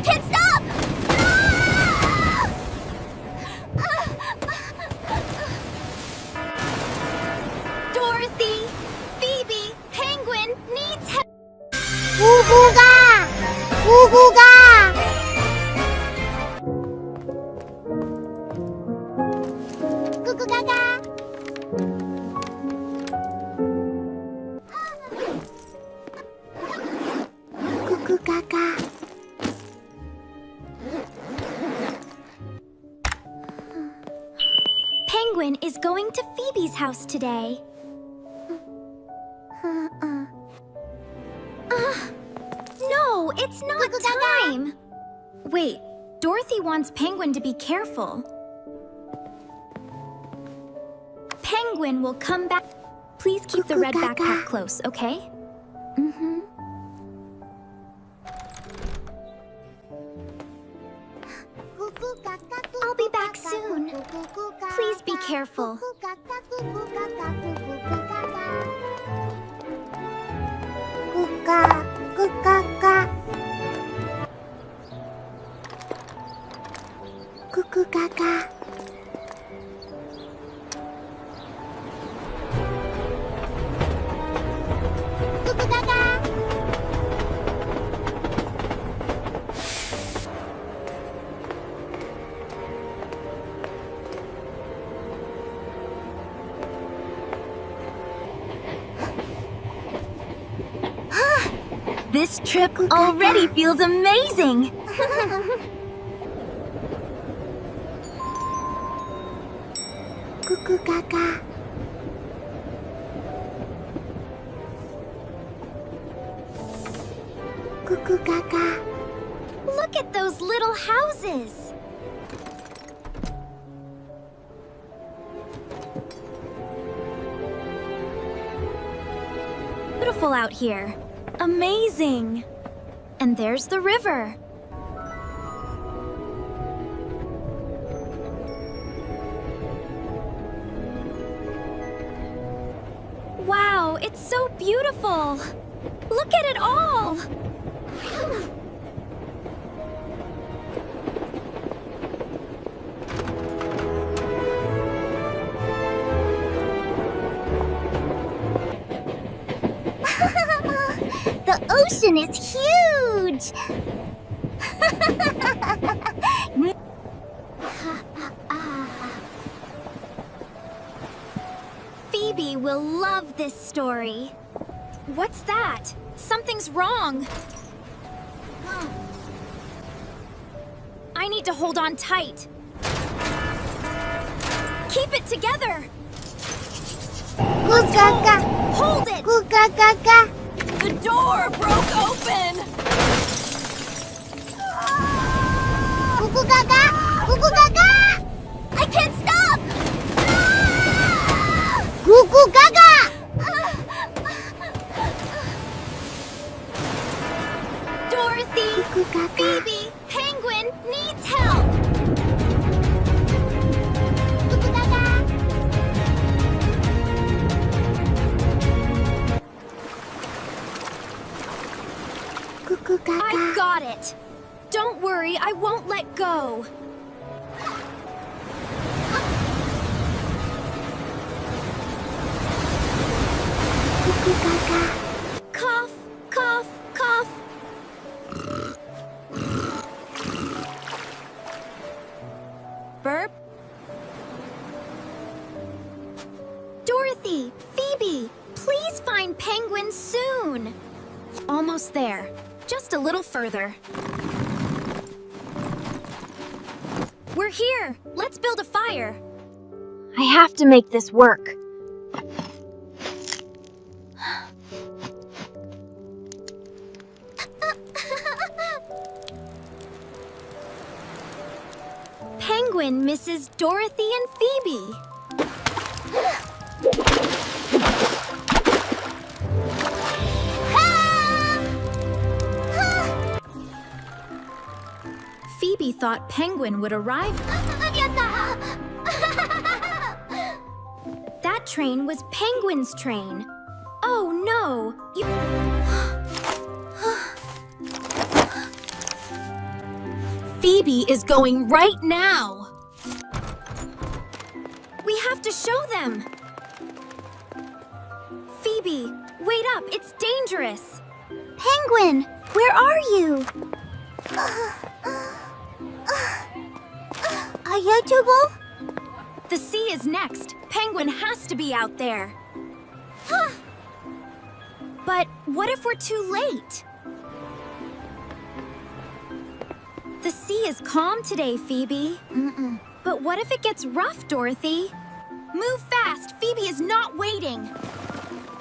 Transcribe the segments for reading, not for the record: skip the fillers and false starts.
I can't stop! Dorothy, Phoebe, Penguin needs help. 구구가! 구구가! 구구가가! 구구가가! Penguin is going to Phoebe's house today. No, it's not time! Wait, Dorothy wants Penguin to be careful. Penguin will come back. Please keep the red GuguGaga. backpack close, okay? Mm-hmm. I'll be back soon. Please be careful. 구가, 구가가. 구구가가. 구구가가. This trip already feels amazing! 구구가가. 구구가가. Look at those little houses! Beautiful out here. Amazing! And there's the river. Wow, it's so beautiful! Look at it all! The ocean is huge! Phoebe will love this story. What's that? Something's wrong. I need to hold on tight. Keep it together. 구가가. Hold it. 구가가가. The door broke open. 구구가가. 구구가가. I can't stop. 구구가가. Dorothy, 구구가가. Phoebe, Penguin needs help. 구구가가. 구구가가. I've got it. Don't worry, I won't let go. 구구가가. Cough, cough, cough. Burp. Dorothy, Phoebe, please find Penguin soon. Almost there. Just a little further. We're here. Let's build a fire. I have to make this work. Penguin misses Dorothy and Phoebe. Phoebe thought Penguin would arrive. That train was Penguin's train. Oh no! Phoebe is going right now. We have to show them. Phoebe, wait up, it's dangerous. Penguin, where are you? Unforgettable? The sea is next. Penguin has to be out there. But what if we're too late? The sea is calm today, Phoebe. But what if it gets rough, Dorothy? Move fast! Phoebe is not waiting!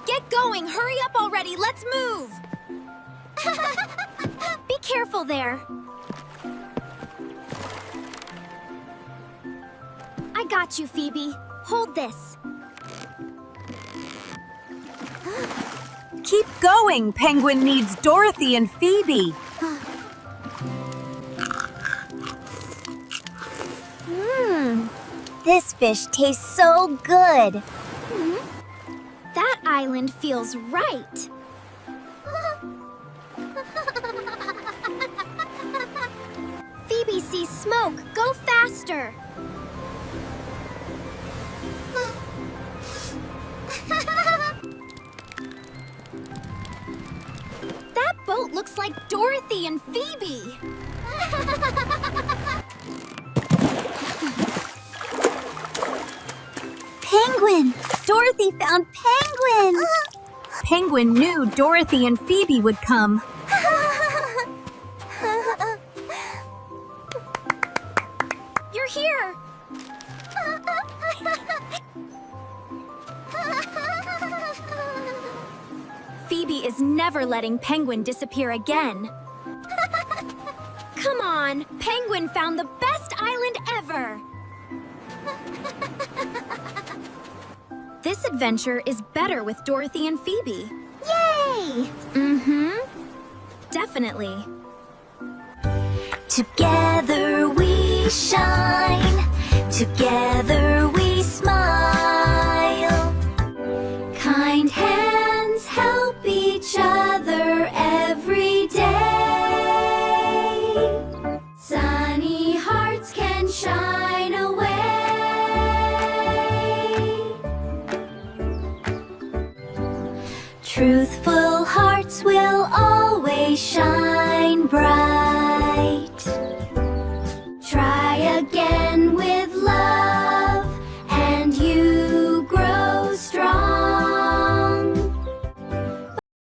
Get going! Hurry up already! Let's move! Be careful there. I got you, Phoebe. Hold this. Keep going. Penguin needs Dorothy and Phoebe. This fish tastes so good. That island feels right. Phoebe sees smoke. Go faster. That boat looks like Dorothy and Phoebe. Penguin! Dorothy found Penguin! Penguin knew Dorothy and Phoebe would come. You're here. Phoebe is never letting Penguin disappear again. Come on, Penguin found the best island ever. This adventure is better with Dorothy and Phoebe. Yay! Definitely. Together we shine, together we smile. Kind hands help each other every day. Sunny hearts can shine away. Truthful hearts will always shine.